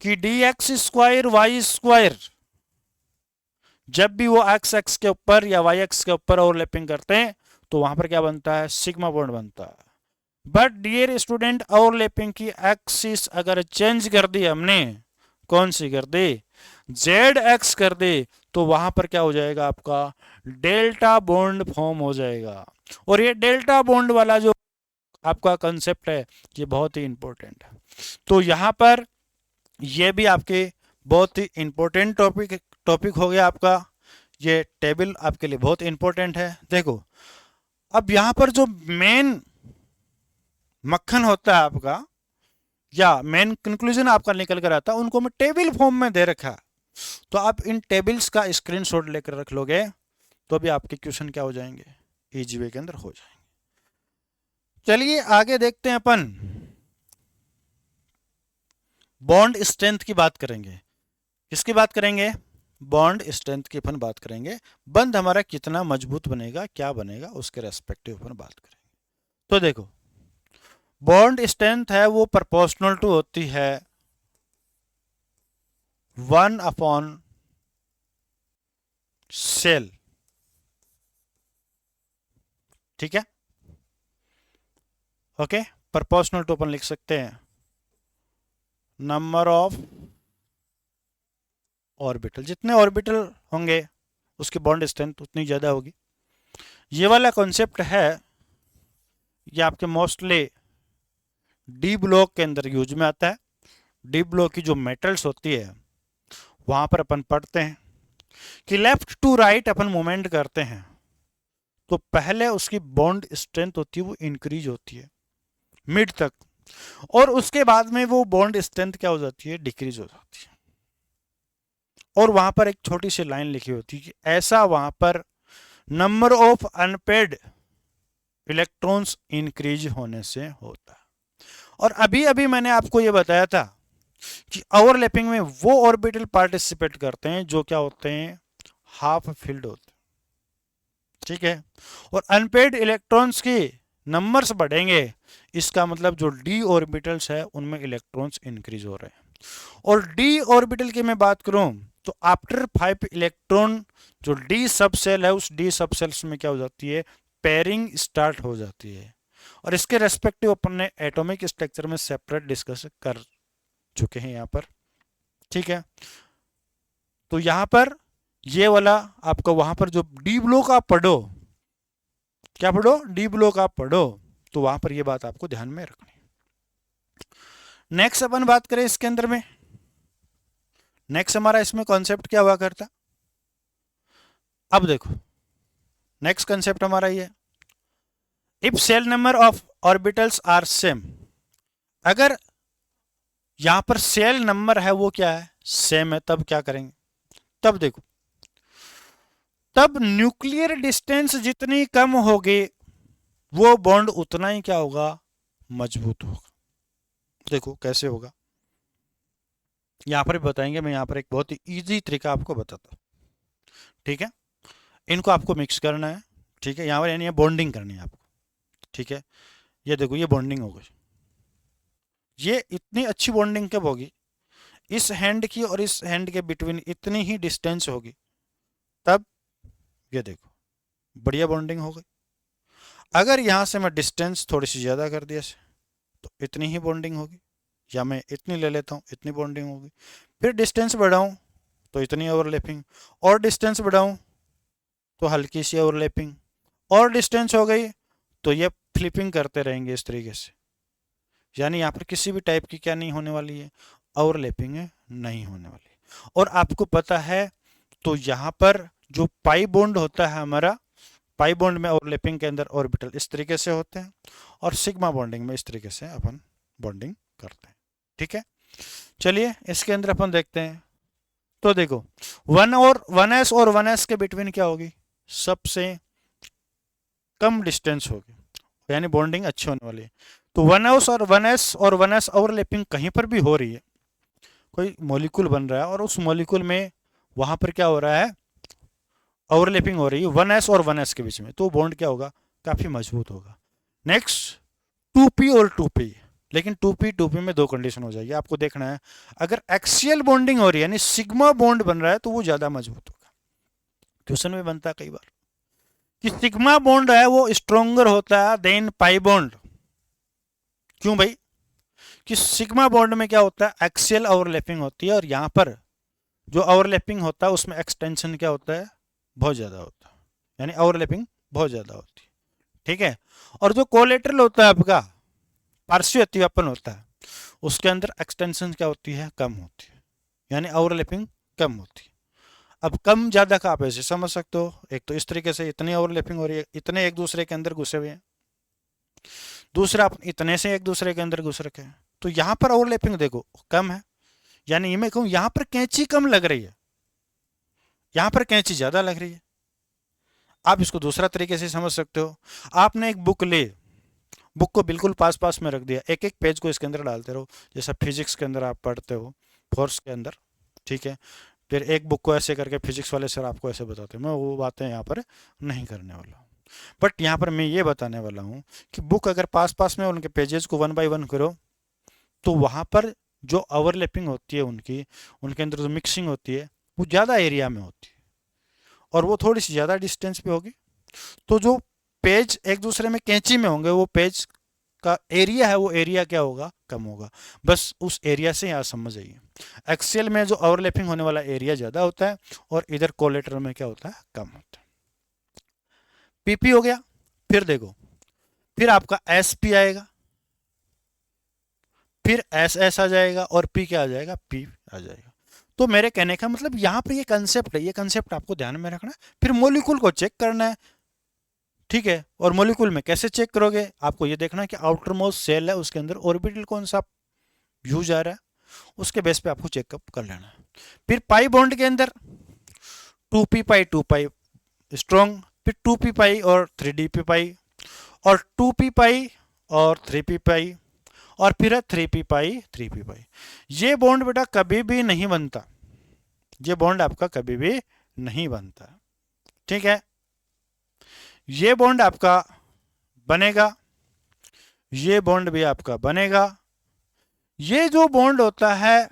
कि D X square Y square जब भी वो एक्स एक्स के ऊपर या वाई एक्स के ऊपर ओवरलैपिंग करते हैं तो वहां पर क्या बनता है, सिग्मा बॉन्ड बनता है। बट डियर स्टूडेंट ओवरलैपिंग की एक्सिस अगर चेंज कर दी हमने, कौन सी कर दी, जेड एक्स कर दी, तो वहां पर क्या हो जाएगा, आपका डेल्टा बॉन्ड फॉर्म हो जाएगा। और ये डेल्टा बॉन्ड वाला जो आपका कंसेप्ट है ये बहुत ही इंपॉर्टेंट है। तो यहां पर ये भी आपके बहुत ही इंपॉर्टेंट टॉपिक हो गया आपका, ये टेबल आपके लिए बहुत इंपॉर्टेंट है। देखो अब यहां पर जो मेन मक्खन होता है आपका, या मेन कंक्लूजन आपका निकल कर आता है, उनको मैं टेबल फॉर्म में दे रखा है, तो आप इन टेबल्स का स्क्रीनशॉट लेकर रख लोगे तो भी आपके क्वेश्चन क्या हो जाएंगे, इजी वे के अंदर हो जाएंगे। चलिए आगे देखते हैं, अपन बॉन्ड स्ट्रेंथ की बात करेंगे। किसकी बात करेंगे, बॉन्ड स्ट्रेंथ की अपन बात करेंगे। बंध हमारा कितना मजबूत बनेगा, क्या बनेगा, उसके रेस्पेक्टिव अपन बात करेंगे। तो देखो बॉन्ड स्ट्रेंथ है वो प्रोपोर्शनल टू होती है 1/सेल। ठीक है, ओके। प्रोपोर्शनल टू अपन लिख सकते हैं नंबर ऑफ ऑर्बिटल, जितने ऑर्बिटल होंगे उसकी बॉन्ड स्ट्रेंथ उतनी ज़्यादा होगी। ये वाला कॉन्सेप्ट है, ये आपके मोस्टली डी ब्लॉक के अंदर यूज में आता है। डी ब्लॉक की जो मेटल्स होती है वहां पर अपन पढ़ते हैं कि लेफ्ट टू राइट अपन मूवमेंट करते हैं तो पहले उसकी बॉन्ड स्ट्रेंथ होती है वो इंक्रीज होती है मिड तक, और उसके बाद में वो बॉन्ड स्ट्रेंथ क्या हो जाती है, डिक्रीज हो जाती है। और वहां पर एक छोटी सी लाइन लिखी होती है कि ऐसा वहां पर number of unpaired electrons increase होने से होता है। और अभी अभी मैंने आपको ये बताया था कि ओवरलैपिंग में वो ऑर्बिटल पार्टिसिपेट करते हैं जो क्या होते हैं, हाफ फील्ड होते हैं। ठीक है, और अनपेड इलेक्ट्रॉन्स के नंबर्स बढ़ेंगे, इसका मतलब जो डी ऑर्बिटल्स है उनमें इलेक्ट्रॉन्स इंक्रीज हो रहे हैं। और डी ऑर्बिटल की मैं बात करूं तो आफ्टर 5 इलेक्ट्रॉन जो डी सब सेल है उस डी सब सेल्स में क्या हो जाती है, पेयरिंग स्टार्ट हो जाती है। और इसके रेस्पेक्टिव अपन ने एटॉमिक स्ट्रक्चर में सेपरेट डिस्कस कर चुके हैं यहाँ पर। ठीक है, तो यहाँ पर ये वाला आपका वहां पर जो डी ब्लॉक आप पढ़ो, क्या पढ़ो, डी ब्लॉक आप पढ़ो, तो वहां पर ये बात आपको ध्यान में रखनी। नेक्स्ट अपन बात करें इसके अंदर में, नेक्स्ट हमारा इसमें कॉन्सेप्ट क्या हुआ करता, अब देखो नेक्स्ट कॉन्सेप्ट हमारा ये, if cell number of orbitals are same, अगर यहां पर सेल नंबर है वो क्या है, सेम है, तब क्या करेंगे, तब देखो, तब न्यूक्लियर डिस्टेंस जितनी कम होगी वो बॉन्ड उतना ही क्या होगा, मजबूत होगा। देखो कैसे होगा, यहां पर भी बताएंगे, मैं यहां पर एक बहुत ही इजी तरीका आपको बताता हूं। ठीक है, इनको आपको मिक्स करना है। ठीक है, यहां पर यानी बॉन्डिंग करनी है आपको। ठीक है, ये देखो ये बॉन्डिंग हो गई, ये इतनी अच्छी बॉन्डिंग कब होगी, इस हैंड की और इस हैंड के बिटवीन इतनी ही डिस्टेंस होगी, तब ये देखो बढ़िया बॉन्डिंग हो गई। अगर यहां से मैं डिस्टेंस थोड़ी सी ज़्यादा कर दिया तो इतनी ही बॉन्डिंग होगी, या मैं इतनी ले लेता हूँ इतनी बॉन्डिंग होगी। फिर डिस्टेंस बढ़ाऊँ तो इतनी ओवरलैपिंग, और डिस्टेंस बढ़ाऊँ तो हल्की सी ओवरलैपिंग, और डिस्टेंस हो गई तो ये फ्लिपिंग करते रहेंगे इस तरीके से। यानी यहाँ पर किसी भी टाइप की क्या नहीं होने वाली है, ओवरलैपिंग नहीं होने वाली। और आपको पता है तो यहाँ पर जो पाई बॉन्ड होता है हमारा, पाई बॉन्ड में ओवरलैपिंग के अंदर ऑर्बिटल इस तरीके से होते हैं, और सिग्मा बॉन्डिंग में इस तरीके से अपन बॉन्डिंग करते हैं। ठीक है, चलिए इसके अंदर अपन देखते हैं। तो देखो 1s और 1s के बिटवीन क्या होगी, सबसे कम डिस्टेंस होगी, यानी बॉन्डिंग अच्छी होने वाली है। तो 1s और 1s ओवरलैपिंग कहीं पर भी हो रही है, कोई मॉलिक्यूल बन रहा है और उस मॉलिक्यूल में वहां पर क्या हो रहा है, ओवरलैपिंग हो रही है 1s और 1s के बीच में, तो बॉन्ड क्या होगा, काफी मजबूत होगा। नेक्स्ट 2p और 2p, लेकिन 2p में दो कंडीशन हो जाएगी, आपको देखना है। अगर एक्सियल बॉन्डिंग हो रही है यानी सिग्मा बॉन्ड बन रहा है तो वो ज्यादा मजबूत होगा। क्वेश्चन में बनता है कई बार कि सिग्मा बॉन्ड है वो स्ट्रोंगर होता है देन पाई बॉन्ड। क्यों भाई, कि सिग्मा बॉन्ड में क्या होता है, एक्सियल ओवरलैपिंग होती है, और यहां पर जो ओवरलैपिंग होता है उसमें एक्सटेंशन क्या होता है, बहुत ज्यादा होता है, यानी ओवरलैपिंग बहुत ज्यादा होती है। ठीक है, और जो कोलेटरल होता है आपका, पार्श्व अतिव्यापन होता है, उसके अंदर एक्सटेंशन क्या होती है, कम होती है, यानी ओवरलैपिंग कम होती है। अब कम ज्यादा का आप ऐसे समझ सकते हो, एक तो इस तरीके से इतनी ओवरलैपिंग हो रही है, इतने एक दूसरे के अंदर घुसे हुए हैं, दूसरा आप इतने से एक दूसरे के अंदर घुस रखे हैं, तो यहां पर ओवरलैपिंग देखो कम है, यानी मैं कहूं यहां पर कैंची कम लग रही है, यहां पर कैंची ज्यादा लग रही है। आप इसको दूसरा तरीके से समझ सकते हो, आपने एक बुक ली, बुक को बिल्कुल पास पास में रख दिया, एक एक पेज को इसके अंदर डालते रहो, जैसा फिजिक्स के अंदर आप पढ़ते हो फोर्स के अंदर। ठीक है, फिर एक बुक को ऐसे करके फिजिक्स वाले सर आपको ऐसे बताते हैं, मैं वो बातें यहाँ पर नहीं करने वाला हूँ। बट यहाँ पर मैं ये बताने वाला हूँ कि बुक अगर पास पास में उनके पेजेस को 1 बाय 1 करो तो वहाँ पर जो ओवरलैपिंग होती है उनकी, उनके अंदर जो मिक्सिंग होती है वो ज़्यादा एरिया में होती है और वो थोड़ी सी ज़्यादा डिस्टेंस पे होगी। तो जो पेज एक दूसरे में कैंची में होंगे वो पेज का एरिया है वो एरिया क्या होगा, कम होगा। बस उस एरिया से यहाँ समझ जाइए। एक्सेल में जो ओवरलैपिंग होने वाला एरिया ज़्यादा होता है और इधर कोलेटरल में क्या होता है, कम होता है। पीपी हो गया। फिर देखो, फिर आपका एस पी आएगा, फिर एस एस आ जाएगा और पी क्या आ जाएगा, पी आ जाएगा। तो मेरे कहने का मतलब यहाँ पर ये कंसेप्ट है, ये कंसेप्ट आपको ध्यान में रखना है। फिर मोलिक्यूल को चेक करना है, ठीक है। और मोलिक्यूल में कैसे चेक करोगे, आपको ये देखना है कि आउटर मोस्ट सेल है उसके अंदर ऑर्बिटल कौन सा यूज आ रहा है, उसके बेस पे आपको चेकअप कर लेना है। फिर पाई बॉन्ड के अंदर 2p पाई स्ट्रॉन्ग, फिर 2p पाई और 3d पाई और 2p पाई और 3p पाई और फिर है 3p पाई 3p पाई। ये बॉन्ड बेटा कभी भी नहीं बनता, ये बॉन्ड आपका कभी भी नहीं बनता, ठीक है। ये बॉन्ड आपका बनेगा, ये बॉन्ड भी आपका बनेगा। ये जो बॉन्ड होता है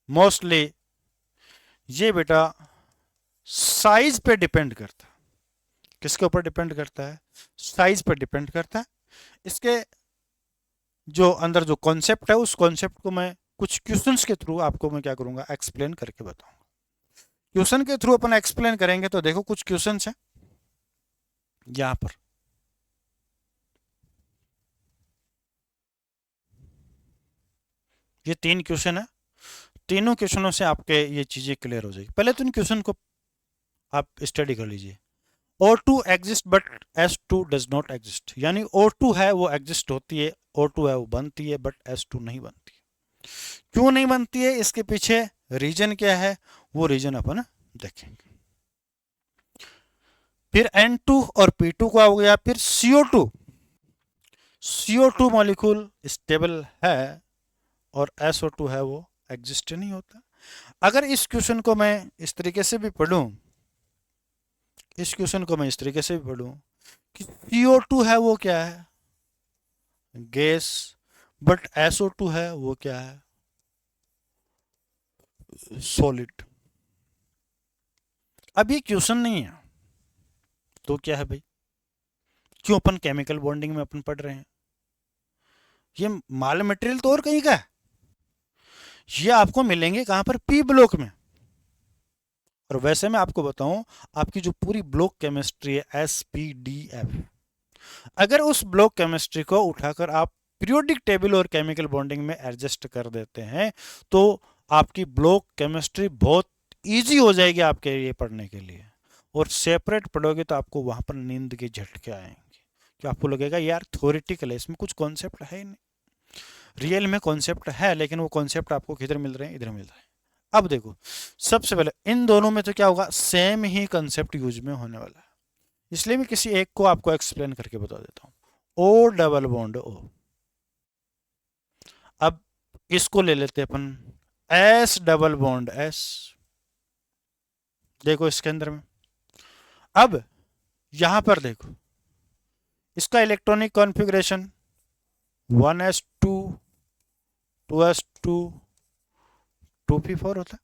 मोस्टली ये बेटा साइज पे डिपेंड करता है। किसके ऊपर डिपेंड करता है, साइज पर डिपेंड करता है। इसके जो अंदर जो कॉन्सेप्ट है उस कॉन्सेप्ट को मैं कुछ क्वेश्चंस के थ्रू आपको मैं क्या करूंगा, एक्सप्लेन करके बताऊंगा। क्वेश्चन के थ्रू अपन एक्सप्लेन करेंगे। तो देखो कुछ क्वेश्चंस हैं यहां पर। ये 3 क्वेश्चन है, तीनों क्वेश्चनों से आपके ये चीजें क्लियर हो जाएगी। पहले तो इन क्वेश्चन को आप स्टडी कर लीजिए। O2 exist but S2 does not exist, यानी O2 है वो एग्जिस्ट होती है, O2 है वो बनती है, बट S2 नहीं बनती। क्यों नहीं बनती है, इसके पीछे रीजन क्या है, वो रीजन अपन देखेंगे। फिर N2 और P2 का हो गया। फिर CO2, CO2 मॉलिक्यूल स्टेबल है और SO2 है वो एग्जिस्ट नहीं होता। अगर इस क्वेश्चन को मैं इस तरीके से भी पढ़ूं, इस क्वेश्चन को मैं इस तरीके से भी पढ़ूं कि CO2 है वो क्या है, गैस, बट SO2 है वो क्या है, सॉलिड। अब ये क्वेश्चन नहीं है तो क्या है भाई, क्यों अपन केमिकल बॉन्डिंग में अपन पढ़ रहे हैं, ये माल मटेरियल तो और कहीं का है। ये आपको मिलेंगे कहां पर, पी ब्लॉक में। और वैसे मैं आपको बताऊं, आपकी जो पूरी ब्लॉक केमिस्ट्री है SPDF, अगर उस ब्लॉक केमिस्ट्री को उठाकर आप पीरियोडिक टेबल और केमिकल बॉन्डिंग में एडजस्ट कर देते हैं तो आपकी ब्लॉक केमिस्ट्री बहुत इजी हो जाएगी आपके लिए पढ़ने के लिए। और सेपरेट पढ़ोगे तो आपको वहां पर नींद के झटके आएंगे कि आपको लगेगा यार थ्योरेटिकल है, इसमें कुछ कॉन्सेप्ट है ही नहीं। रियल में कॉन्सेप्ट है लेकिन वो कॉन्सेप्ट आपको किधर मिल रहे हैं, इधर मिल रहे हैं। अब देखो, सबसे पहले इन दोनों में तो क्या होगा, सेम ही कंसेप्ट यूज में होने वाला है, इसलिए मैं किसी एक को आपको एक्सप्लेन करके बता देता हूँ। O double bond O। अब इसको ले लेते हैं अपन S डबल बॉन्ड S। देखो इसके अंदर में, अब यहां पर देखो इसका electronic configuration 1s2 2s2 2p4 होता है।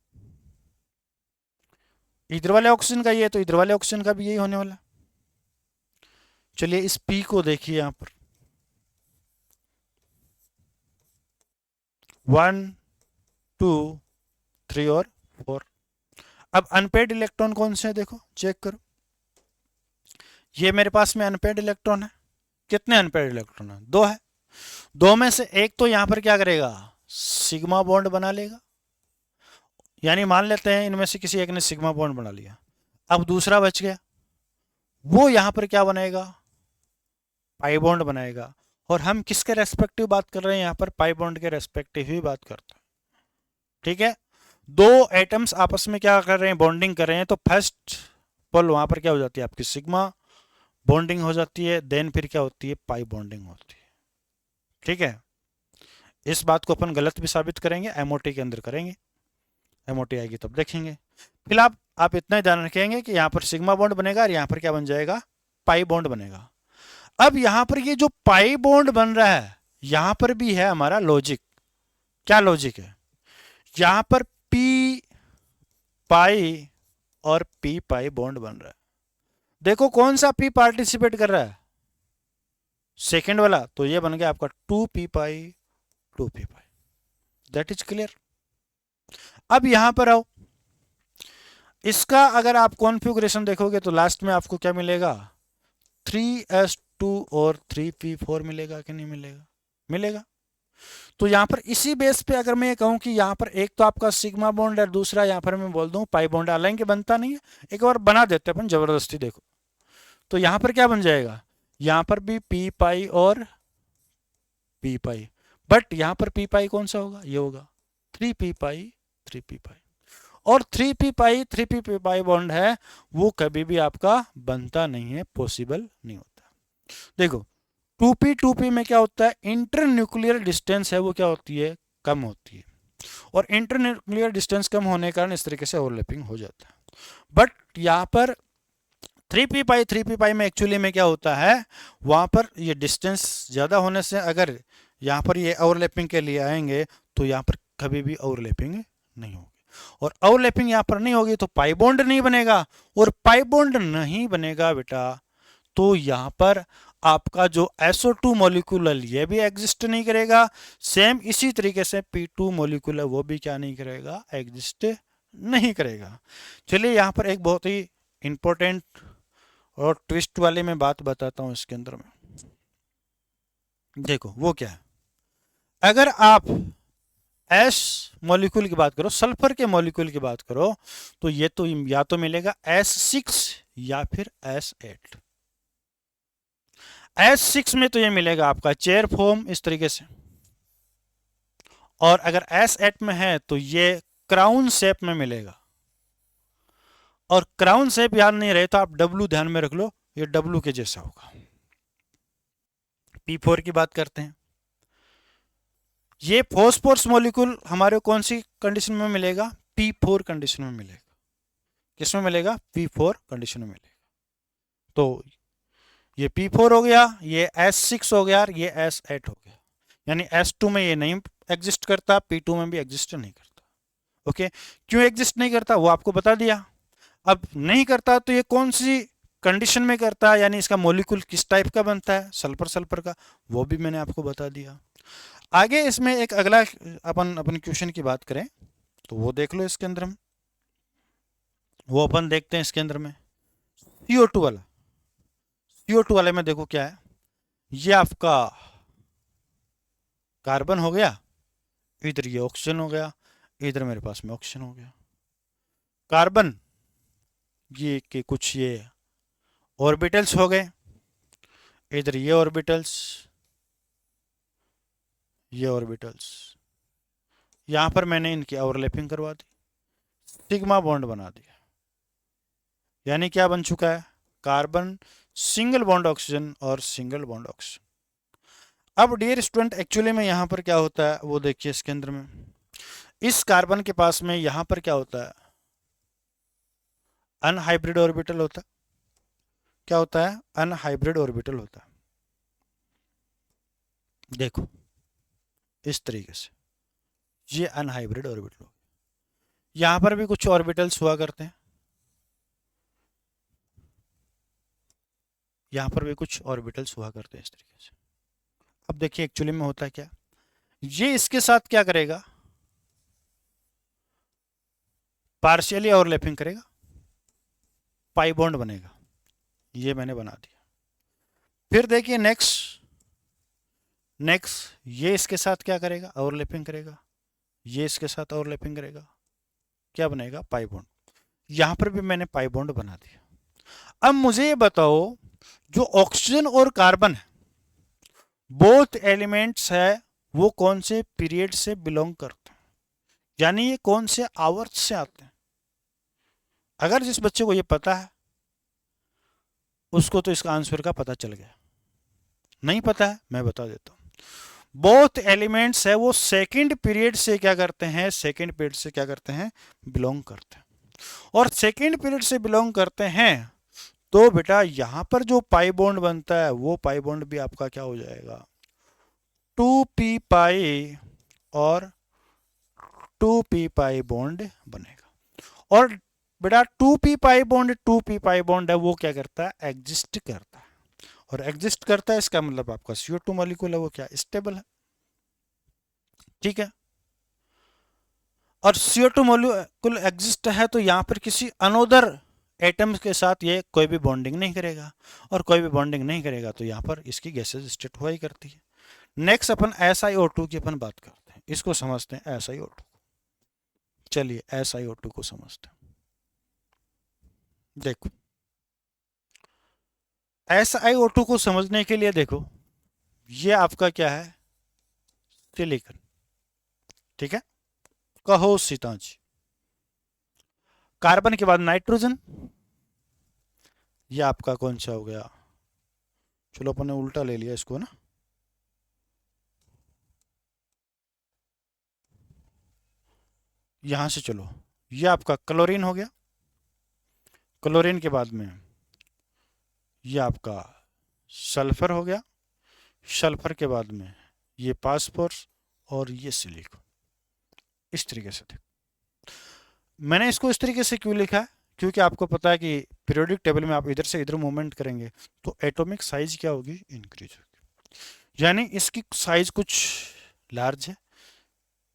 इधर वाले ऑक्सीजन का ये, तो इधर वाले ऑक्सीजन का भी यही होने वाला। चलिए इस P को देखिए यहां पर 1 2 3 और 4। अब अनपेड इलेक्ट्रॉन कौन से है, देखो चेक करो। ये मेरे पास में अनपेड इलेक्ट्रॉन है। कितने अनपेड इलेक्ट्रॉन है, 2 है। 2 में से एक तो यहां पर क्या करेगा, सिग्मा बॉन्ड बना लेगा, यानी मान लेते हैं इनमें से किसी एक ने सिग्मा बॉन्ड बना लिया। अब दूसरा बच गया, वो यहां पर क्या बनाएगा, पाई बॉन्ड बनाएगा। और हम किसके रेस्पेक्टिव बात कर रहे हैं, यहां पर पाई बॉन्ड के रेस्पेक्टिव ही बात करते हैं, ठीक है। दो एटम्स आपस में क्या कर रहे हैं, बॉन्डिंग कर रहे हैं, तो फर्स्ट पल वहां पर क्या हो जाती है आपकी, सिग्मा बॉन्डिंग हो जाती है, देन फिर क्या होती है, पाई बॉन्डिंग होती है, ठीक है। इस बात को अपन गलत भी साबित करेंगे, एमओटी के अंदर करेंगे। एमओटी आएगी तब देखेंगे। फिलहाल आप इतना ही ध्यान रखेंगे कि यहाँ पर सिग्मा बॉन्ड बनेगा और यहाँ पर क्या बन जाएगा, पाई बॉन्ड बनेगा। अब यहाँ पर ये जो पाई बॉन्ड बन रहा है, यहाँ पर भी है हमारा लॉजिक। क्या लॉजिक है, यहाँ पर पी पाई और पी पाई बॉन्ड बन रहा है। देखो कौन सा पी पार्टिसिपेट कर रहा है, सेकेंड वाला, तो ये बन गया आपका 2p pi 2p pi. That is clear. अब यहां पर आओ, इसका अगर आप कॉन्फ़िगरेशन देखोगे तो लास्ट में आपको क्या मिलेगा, 3s2 और 3p4 मिलेगा कि नहीं मिलेगा, मिलेगा। तो यहां पर इसी बेस पे अगर मैं ये कहूं कि यहां पर एक तो आपका सिग्मा बॉन्ड है, दूसरा यहां पर मैं बोल दूं पाई बॉन्ड, हालांकि बनता नहीं है, एक बार बना देते अपन जबरदस्ती, देखो तो यहां पर क्या बन जाएगा, यहां पर भी पी पाई और पी पाई, बट यहां पर पी पाई कौन सा होगा, ये होगा 3p पाई 3p पाई। और 3p पाई बॉन्ड है वो कभी भी आपका बनता नहीं है, पॉसिबल नहीं होता। देखो 2p में क्या होता है, इंटर न्यूक्लियर डिस्टेंस है वो क्या होती है, कम होती है, और इंटर न्यूक्लियर डिस्टेंस कम होने के कारण इस तरीके से ओवरलैपिंग हो जाता है। बट यहाँ पर 3p पाई में एक्चुअली में क्या होता है, वहां पर ये डिस्टेंस ज़्यादा होने से अगर यहाँ पर ये ओवरलैपिंग के लिए आएंगे तो यहाँ पर कभी भी ओवरलैपिंग नहीं होगी, और ओवरलैपिंग यहाँ पर नहीं होगी तो पाई बॉन्ड नहीं बनेगा, और पाई बॉन्ड नहीं बनेगा बेटा तो यहाँ पर आपका जो SO2 मॉलिक्यूल है ये भी एग्जिस्ट नहीं करेगा, सेम इसी तरीके से P2 मॉलिक्यूल है वो भी क्या नहीं करेगा, एग्जिस्ट नहीं करेगा। चलिए यहाँ पर एक बहुत ही इंपॉर्टेंट और ट्विस्ट वाली मैं बात बताता हूँ इसके अंदर में। देखो वो क्या है, अगर आप एस मॉलिक्यूल की बात करो, सल्फर के मॉलिक्यूल की बात करो, तो ये तो या तो मिलेगा S6 या फिर S8। S6 में तो ये मिलेगा आपका चेयर फॉर्म इस तरीके से, और अगर S8 में है तो ये क्राउन शेप में मिलेगा, और क्राउन शेप याद नहीं रहे तो आप W ध्यान में रख लो, ये W के जैसा होगा। P4 की बात करते हैं, ये फॉस्फोरस मॉलिक्यूल हमारे कौन सी कंडीशन में मिलेगा, P4 कंडीशन में मिलेगा। किस में मिलेगा, P4 कंडीशन में मिलेगा। तो ये P4 हो गया, ये S6 हो गया, ये S8 हो गया, यानी S2 में ये नहीं एग्जिस्ट करता, P2 में भी एग्जिस्ट नहीं करता। ओके, क्यों एग्जिस्ट नहीं करता वो आपको बता दिया। अब नहीं करता तो ये कौन सी कंडीशन में करता है, यानी इसका मॉलिक्यूल किस टाइप का बनता है, सल्फर सल्फर का, वो भी मैंने आपको बता दिया। आगे इसमें एक अगला अपन क्वेश्चन की बात करें तो वो देख लो इसके अंदर में, वो अपन देखते हैं इसके अंदर में CO2 वाला। CO2 वाले में देखो क्या है, ये आपका कार्बन हो गया, इधर ये ऑक्सीजन हो गया, इधर मेरे पास में ऑक्सीजन हो गया। कार्बन ये के कुछ ये ऑर्बिटल्स हो गए, इधर ये ऑर्बिटल्स, ये ऑर्बिटल्स, यहां पर मैंने इनकी ओवरलैपिंग करवा दी, सिग्मा बॉन्ड बना दिया, यानी क्या बन चुका है, कार्बन सिंगल बॉन्ड ऑक्सीजन और सिंगल बॉन्ड ऑक्सीजन। अब डियर स्टूडेंट एक्चुअली में यहां पर क्या होता है वो देखिए इसके अंदर में, इस कार्बन के पास में यहां पर क्या होता है, अनहाइब्रिड ऑर्बिटल होता है। क्या होता है, अनहाइब्रिड ऑर्बिटल होता है। देखो इस तरीके से ये अनहाइब्रिड ऑर्बिटल हो, यहां पर भी कुछ ऑर्बिटल्स हुआ करते हैं, यहां पर भी कुछ ऑर्बिटल्स हुआ करते हैं इस तरीके से। अब देखिए एक्चुअली में होता है क्या, ये इसके साथ क्या करेगा, पार्शियली ओवरलैपिंग करेगा, पाई बॉन्ड बनेगा, ये मैंने बना दिया। फिर देखिए नेक्स्ट ये इसके साथ क्या करेगा, ओवरलैपिंग करेगा, ये इसके साथ ओवरलैपिंग करेगा, क्या बनेगा, पाई बॉन्ड। यहां पर भी मैंने पाई बॉन्ड बना दिया। अब मुझे ये बताओ, जो ऑक्सीजन और कार्बन है बोथ एलिमेंट्स है, वो कौन से पीरियड से बिलोंग करते हैं, यानी ये कौन से आवर्त से आते हैं। अगर जिस बच्चे को ये पता है उसको तो इसका आंसर का पता चल गया, नहीं पता है मैं बता देता हूं। बोथ एलिमेंट्स है वो सेकंड पीरियड से क्या करते हैं, सेकंड पीरियड से क्या करते हैं, बिलोंग करते हैं। और सेकंड पीरियड से बिलोंग करते हैं तो बेटा यहां पर जो पाई बॉन्ड बनता है वो पाई बॉन्ड भी आपका क्या हो जाएगा, 2p पाई और 2p पाई बॉन्ड बनेगा। और बेटा 2p pi bond 2p pi bond है वो क्या करता है, एग्जिस्ट करता है। और एग्जिस्ट करता है इसका मतलब आपका CO2 मॉलिक्यूल है वो क्या, स्टेबल है। ठीक है। और CO2 मॉलिक्यूल एग्जिस्ट है तो यहां पर किसी अनोदर एटम्स के साथ ये कोई भी बॉन्डिंग नहीं करेगा, और कोई भी बॉन्डिंग नहीं करेगा तो यहाँ पर इसकी गैसेज स्टेट हुआ ही करती है। नेक्स्ट अपन SiO2 की अपन बात करते हैं, इसको समझते हैं SiO2। चलिए SiO2 को समझते हैं। देखो SiO2 को समझने के लिए देखो, ये आपका क्या है, सिलिकॉन। ठीक है, कहो सीताजी। कार्बन के बाद नाइट्रोजन, ये आपका कौन सा हो गया, चलो अपन ने उल्टा ले लिया इसको ना, यहां से चलो, ये आपका क्लोरीन हो गया। क्लोरीन के बाद में ये आपका सल्फर हो गया। सल्फर के बाद में ये फास्फोरस और ये सिलिकॉन। इस तरीके से देखो, मैंने इसको इस तरीके से क्यों लिखा है, क्योंकि आपको पता है कि पीरियोडिक टेबल में आप इधर से इधर मूवमेंट करेंगे तो एटॉमिक साइज क्या होगी, इंक्रीज होगी। यानी इसकी साइज कुछ लार्ज है,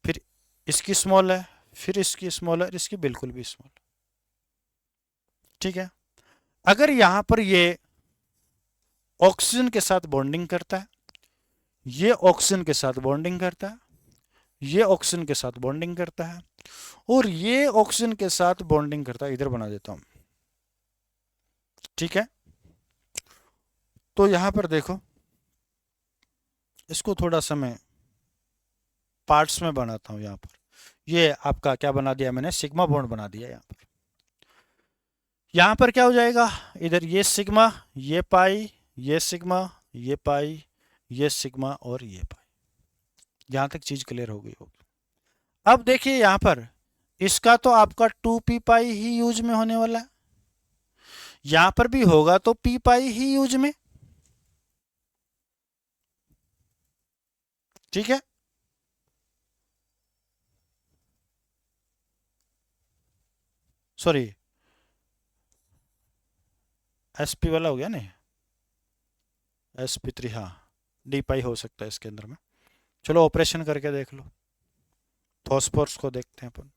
फिर इसकी स्मॉल है, फिर इसकी स्मॉल है, इसकी बिल्कुल भी स्मॉल। ठीक है। अगर यहां पर ये ऑक्सीजन के साथ बॉन्डिंग करता है, ये ऑक्सीजन के साथ बॉन्डिंग करता है, ये ऑक्सीजन के साथ बॉन्डिंग करता है, और ये ऑक्सीजन के साथ बॉन्डिंग करता है, इधर बना देता हूं। ठीक है। तो यहां पर देखो, इसको थोड़ा सा मैं पार्ट्स में बनाता हूं। यहां पर ये आपका क्या बना दिया मैंने, सिग्मा बॉन्ड बना दिया। यहां पर क्या हो जाएगा, इधर ये सिग्मा, ये पाई, ये सिग्मा, ये पाई, ये सिग्मा और ये पाई। यहां तक चीज क्लियर हो गई होगी। अब देखिए यहां पर इसका तो आपका 2p पाई ही यूज में होने वाला है, यहां पर भी होगा तो p पाई ही यूज में। ठीक है। सॉरी, sp वाला हो गया नहीं, sp3, हाँ d पाई हो सकता है इसके अंदर में। चलो ऑपरेशन करके देख लो। फॉस्फोरस को देखते हैं अपन।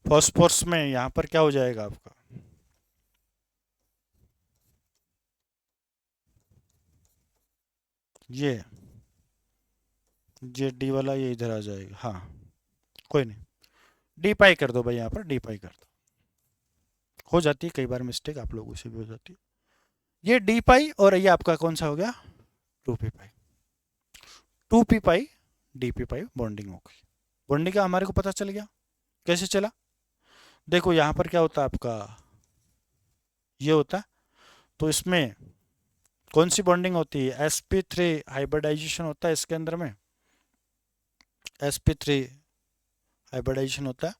फॉस्फोरस में यहां पर क्या हो जाएगा आपका, ये डी वाला ये इधर आ जाएगा। हाँ कोई नहीं, डी पाई कर दो भाई, यहाँ पर डी पाई कर दो। हो जाती है कई बार मिस्टेक, आप लोगों से भी हो जाती है। ये डी पाई और ये आपका कौन सा हो गया, 2p पाई। 2p पाई डी पी पाई बॉन्डिंग हो गई। बॉन्डिंग का हमारे को पता चल गया, कैसे चला। देखो यहाँ पर क्या होता है आपका, ये होता है, तो इसमें कौन सी बॉन्डिंग होती है, sp3 हाइब्रिडाइजेशन होता है इसके अंदर में, sp3 हाइब्रिडाइजेशन होता है,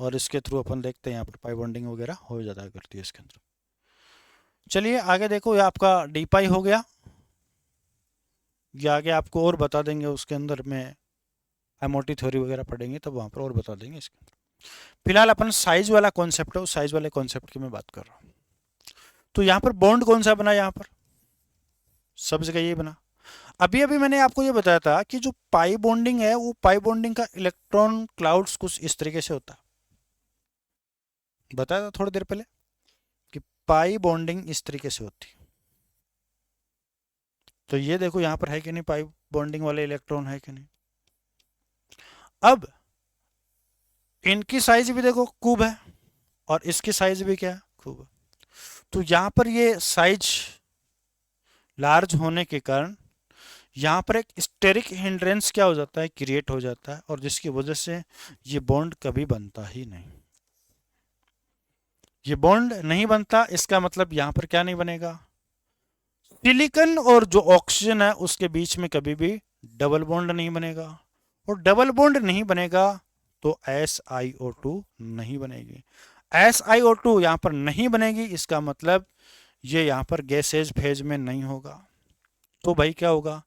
और इसके थ्रू अपन देखते हैं यहाँ पर पाई बॉन्डिंग वगैरह हो जाता करती है इसके अंदर। चलिए आगे देखो, ये आपका डी पाई हो गया। ये आगे आपको और बता देंगे, उसके अंदर में एमओटी थ्योरी वगैरह पढ़ेंगे तब वहाँ पर और बता देंगे इसके अंदर। फिलहाल अपन साइज वाला कॉन्सेप्ट है, उस साइज वाले कॉन्सेप्ट की मैं बात कर रहा हूँ। तो यहाँ पर बॉन्ड कौन सा बना, यहाँ पर सब जगह ये बना। अभी अभी मैंने आपको ये बताया था कि जो पाई बॉन्डिंग है वो पाई बॉन्डिंग का इलेक्ट्रॉन क्लाउड्स कुछ इस तरीके से होता है, बताया था थोड़ी देर पहले कि पाई बॉन्डिंग इस तरीके से होती है। तो ये देखो यहाँ पर है कि नहीं, पाई बॉन्डिंग वाले इलेक्ट्रॉन है कि नहीं। अब इनकी साइज भी देखो खूब है, और इसकी साइज भी क्या है, खूब है। तो यहाँ पर ये साइज लार्ज होने के कारण यहाँ पर एक स्टेरिक हिंड्रेंस क्या हो जाता है, क्रिएट हो जाता है, और जिसकी वजह से ये बॉन्ड कभी बनता ही नहीं। ये बॉन्ड नहीं बनता, इसका मतलब यहाँ पर क्या नहीं बनेगा, सिलिकॉन और जो ऑक्सीजन है उसके बीच में कभी भी डबल बॉन्ड नहीं बनेगा, और डबल बॉन्ड नहीं बनेगा तो SiO2 नहीं बनेगी। SiO2 यहाँ पर नहीं बनेगी, इसका मतलब ये यहाँ पर गैसेज फेज में नहीं होगा। तो भाई क्या होगा,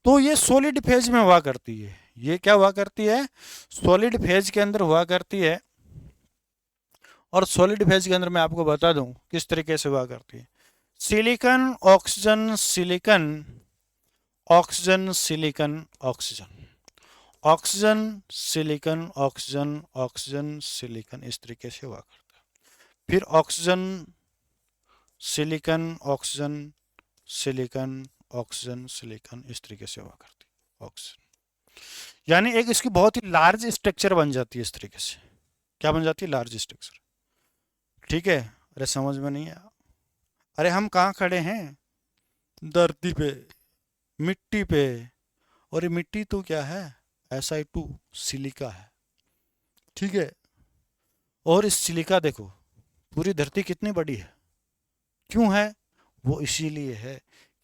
तो ये सॉलिड फेज में हुआ करती है। ये क्या हुआ करती है, सॉलिड फेज के अंदर हुआ करती है। और सॉलिड फेज के अंदर मैं आपको बता दूं किस तरीके से हुआ करती है। Silicon oxygen silicon, oxygen silicon oxygen, oxygen silicon oxygen, oxygen silicon, इस तरीके से हुआ करता है। फिर oxygen silicon oxygen silicon oxygen silicon, इस तरीके से हुआ करती है ऑक्सीजन। यानी एक इसकी बहुत ही लार्ज स्ट्रक्चर बन जाती है इस तरीके से। क्या बन जाती है, लार्ज स्ट्रक्चर। ठीक है, अरे समझ में नहीं आया। अरे हम कहाँ खड़े हैं, धरती पे, मिट्टी पे, और ये मिट्टी तो क्या है, Si2 सिलिका है। ठीक है, और इस सिलिका देखो, पूरी धरती कितनी बड़ी है, क्यों है, वो इसीलिए है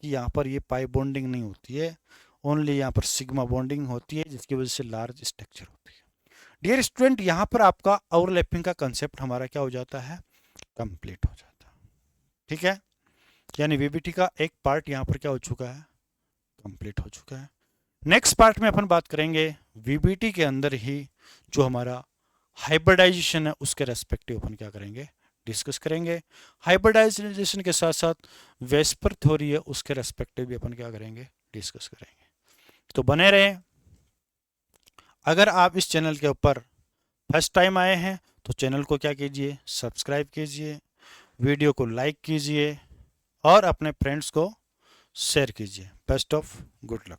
कि यहाँ पर ये पाई बॉन्डिंग नहीं होती है, ओनली यहाँ पर सिग्मा बॉन्डिंग होती है, जिसकी वजह से लार्ज स्ट्रक्चर होती है। डियर स्टूडेंट, यहाँ पर आपका ओवरलैपिंग का कंसेप्ट हमारा क्या हो जाता है, कंप्लीट हो जाता है। ठीक है, यानी वीबीटी का एक पार्ट यहाँ पर क्या हो चुका है, कंप्लीट हो चुका है। नेक्स्ट पार्ट में अपन बात करेंगे वीबीटी के अंदर ही जो हमारा हाइब्रिडाइजेशन है उसके रेस्पेक्टिव अपन क्या करेंगे, डिस्कस करेंगे। हाइब्रिडाइजेशन के साथ साथ वेस्पर थ्योरी है उसके रेस्पेक्टिव भी अपन क्या करेंगे, डिस्कस करेंगे। तो बने रहें। अगर आप इस चैनल के ऊपर फर्स्ट टाइम आए हैं तो चैनल को क्या कीजिए, सब्सक्राइब कीजिए, वीडियो को लाइक कीजिए और अपने फ्रेंड्स को शेयर कीजिए। Best of good luck.